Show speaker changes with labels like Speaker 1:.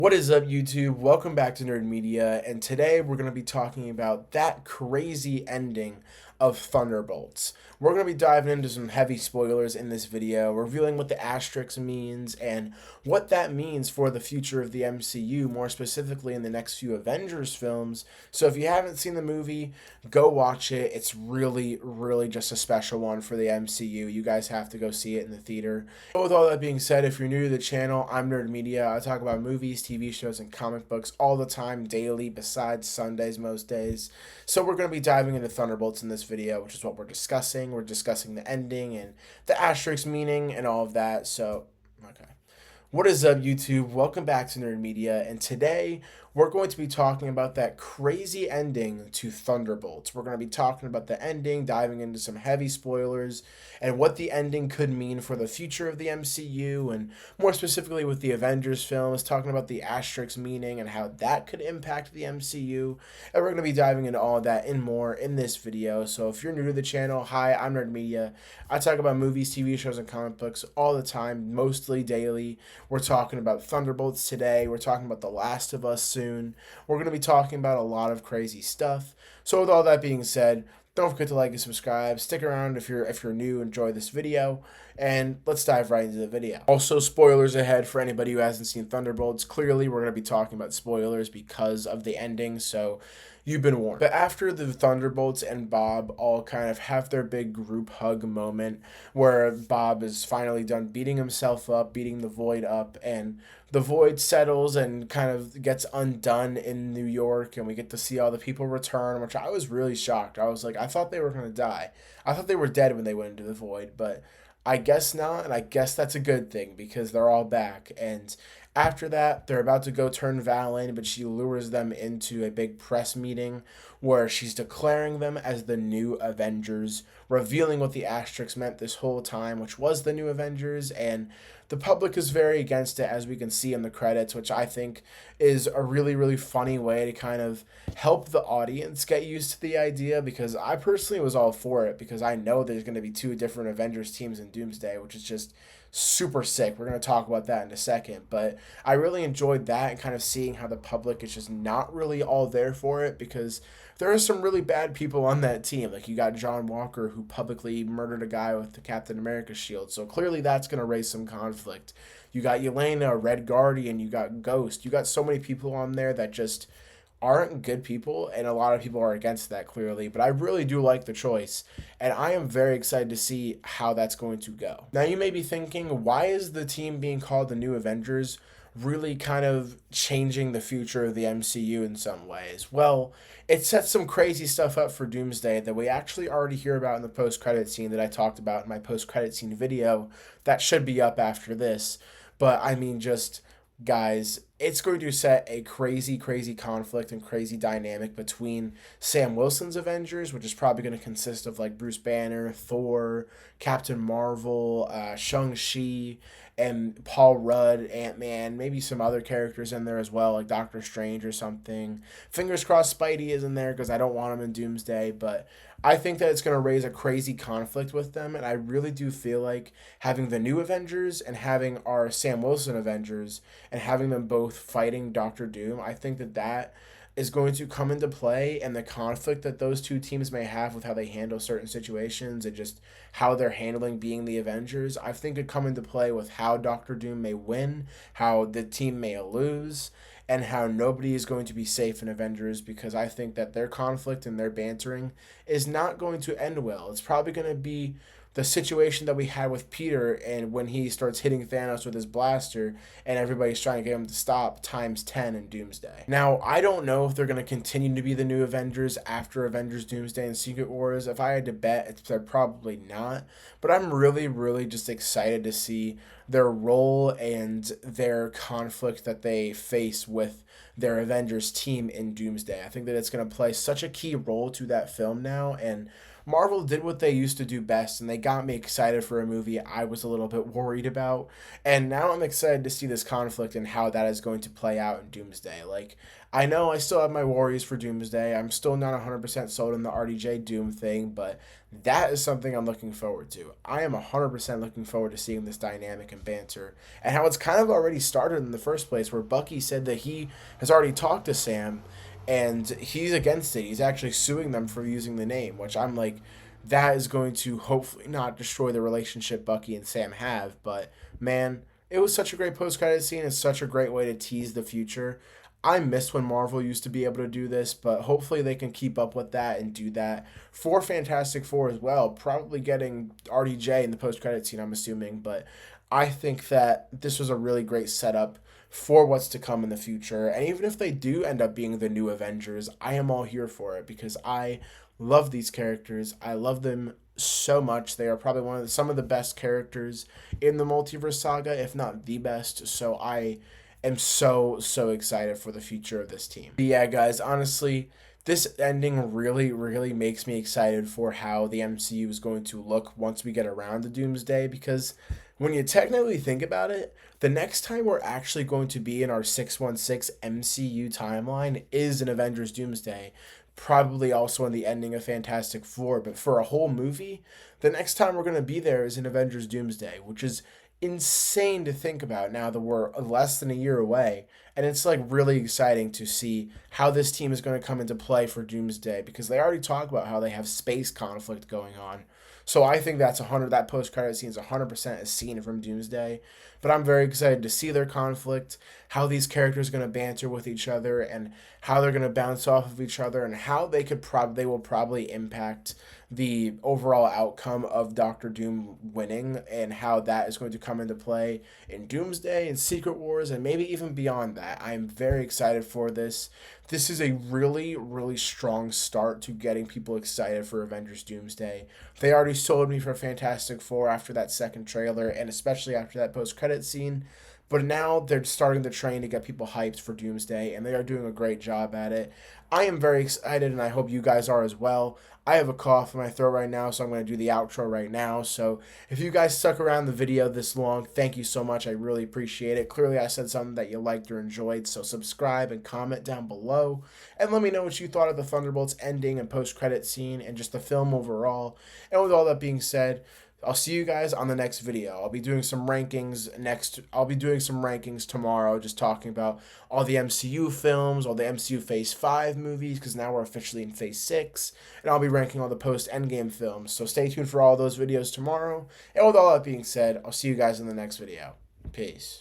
Speaker 1: What is up, YouTube? Welcome back to Nerd Media, and today we're going to be talking about that crazy ending of Thunderbolts. We're going to be diving into some heavy spoilers in this video, revealing what the asterisk means and what that means for the future of the MCU, more specifically in the next few Avengers films. So if you haven't seen the movie, go watch it. It's really just a special one for the MCU. You guys have to go see it in the theater. But with all that being said, if you're new to the channel, I'm Nerd Media. I talk about movies, TV shows, and comic books all the time, daily, besides Sundays most days. So we're going to be diving into Thunderbolts in this video, which is what we're discussing. We're discussing the ending and the asterisk meaning and all of that. So, okay. What is up, YouTube? Welcome back to Nerd Media, and today we're going to be talking about that crazy ending to Thunderbolts. We're going to be talking about the ending, diving into some heavy spoilers, and what the ending could mean for the future of the MCU, and more specifically with the Avengers films, talking about the asterisk meaning and how that could impact the MCU, and we're going to be diving into all of that and more in this video. So if you're new to the channel, hi, I'm Nerd Media. I talk about movies, TV shows, and comic books all the time, mostly daily. We're talking about Thunderbolts today. We're talking about The Last of Us soon. We're going to be talking about a lot of crazy stuff. So with all that being said, don't forget to like and subscribe. Stick around if you're new. Enjoy this video, and let's dive right into the video. Also, spoilers ahead for anybody who hasn't seen Thunderbolts. Clearly, we're going to be talking about spoilers because of the ending, so you've been warned. But after the Thunderbolts and Bob all kind of have their big group hug moment where Bob is finally done beating himself up, beating the Void up, and the Void settles and kind of gets undone in New York, and we get to see all the people return, which I was really shocked. I was like, I thought they were going to die. I thought they were dead when they went into the Void, but I guess not, and I guess that's a good thing because they're all back. And after that, they're about to go turn Val in, but she lures them into a big press meeting where she's declaring them as the new Avengers, revealing what the asterisk meant this whole time, which was the new Avengers, and the public is very against it, as we can see in the credits, which I think is a really funny way to kind of help the audience get used to the idea, because I personally was all for it because I know there's going to be two different Avengers teams in Doomsday, which is just super sick. We're going to talk about that in a second, but I really enjoyed that and kind of seeing how the public is just not really all there for it, because there are some really bad people on that team. Like, you got John Walker, who publicly murdered a guy with the Captain America shield, so clearly that's going to raise some conflict. You got Yelena, Red Guardian, you got Ghost, you got so many people on there that just aren't good people, and a lot of people are against that, clearly, but I really do like the choice, and I am very excited to see how that's going to go. Now, you may be thinking, why is the team being called the New Avengers really kind of changing the future of the MCU in some ways? Well, it sets some crazy stuff up for Doomsday that we actually already hear about in the post-credit scene that I talked about in my post-credit scene video that should be up after this. But I mean, just guys, it's going to set a crazy conflict and crazy dynamic between Sam Wilson's Avengers, which is probably going to consist of like Bruce Banner, Thor, Captain Marvel, Shang-Chi, and Paul Rudd, Ant-Man, maybe some other characters in there as well, like Doctor Strange or something. Fingers crossed Spidey is in there because I don't want him in Doomsday, but I think that it's going to raise a crazy conflict with them, and I really do feel like having the new Avengers and having our Sam Wilson Avengers and having them both fighting Doctor Doom, I think that that is going to come into play, and the conflict that those two teams may have with how they handle certain situations and just how they're handling being the Avengers, I think could come into play with how Doctor Doom may win, how the team may lose, and how nobody is going to be safe in Avengers, because I think that their conflict and their bantering is not going to end well. It's probably going to be the situation that we had with Peter, and when he starts hitting Thanos with his blaster and everybody's trying to get him to stop, times 10 in Doomsday. Now, I don't know if they're going to continue to be the new Avengers after Avengers Doomsday and Secret Wars. If I had to bet, they're probably not. But I'm really just excited to see their role and their conflict that they face with their Avengers team in Doomsday. I think that it's going to play such a key role to that film now, and Marvel did what they used to do best, and they got me excited for a movie I was a little bit worried about. And now I'm excited to see this conflict and how that is going to play out in Doomsday. Like, I know I still have my worries for Doomsday. I'm still not 100% sold on the RDJ Doom thing, but that is something I'm looking forward to. I am 100% looking forward to seeing this dynamic and banter, and how it's kind of already started in the first place, where Bucky said that he has already talked to Sam and he's against it. He's actually suing them for using the name, which I'm like, that is going to hopefully not destroy the relationship Bucky and Sam have. But man, it was such a great post credit scene. It's such a great way to tease the future. I miss when Marvel used to be able to do this, but hopefully they can keep up with that and do that for Fantastic Four as well. Probably getting RDJ in the post credit scene, I'm assuming, but I think that this was a really great setup for what's to come in the future. And even if they do end up being the new Avengers, I am all here for it because I love these characters. I love them so much. They are probably some of the best characters in the multiverse saga, if not the best. So I am so excited for the future of this team. But yeah, guys, honestly, this ending really makes me excited for how the MCU is going to look once we get around to Doomsday, because when you technically think about it, the next time we're actually going to be in our 616 MCU timeline is in Avengers Doomsday, probably also in the ending of Fantastic Four, but for a whole movie, the next time we're going to be there is in Avengers Doomsday, which is insane to think about now that we're less than a year away. And it's like really exciting to see how this team is going to come into play for Doomsday, because they already talk about how they have space conflict going on. So I think that's 100. That post credit scene is 100% a scene from Doomsday. But I'm very excited to see their conflict, how these characters are going to banter with each other, and how they're going to bounce off of each other, and how they will probably impact the overall outcome of Doctor Doom winning, and how that is going to come into play in Doomsday and Secret Wars, and maybe even beyond that. I'm very excited for this. This is a really strong start to getting people excited for Avengers Doomsday. They already sold me for Fantastic Four after that second trailer, and especially after that post-credit scene. But now they're starting the train to get people hyped for Doomsday, and they are doing a great job at it. I am very excited, and I hope you guys are as well. I have a cough in my throat right now, so I'm going to do the outro right now. So if you guys stuck around the video this long, thank you so much. I really appreciate it. Clearly, I said something that you liked or enjoyed, so subscribe and comment down below. And let me know what you thought of the Thunderbolts ending and post-credit scene and just the film overall. And with all that being said, I'll see you guys on the next video. I'll be doing some rankings tomorrow, just talking about all the MCU films, all the MCU Phase 5 movies, because now we're officially in Phase 6, and I'll be ranking all the post-Endgame films. So stay tuned for all those videos tomorrow. And with all that being said, I'll see you guys in the next video. Peace.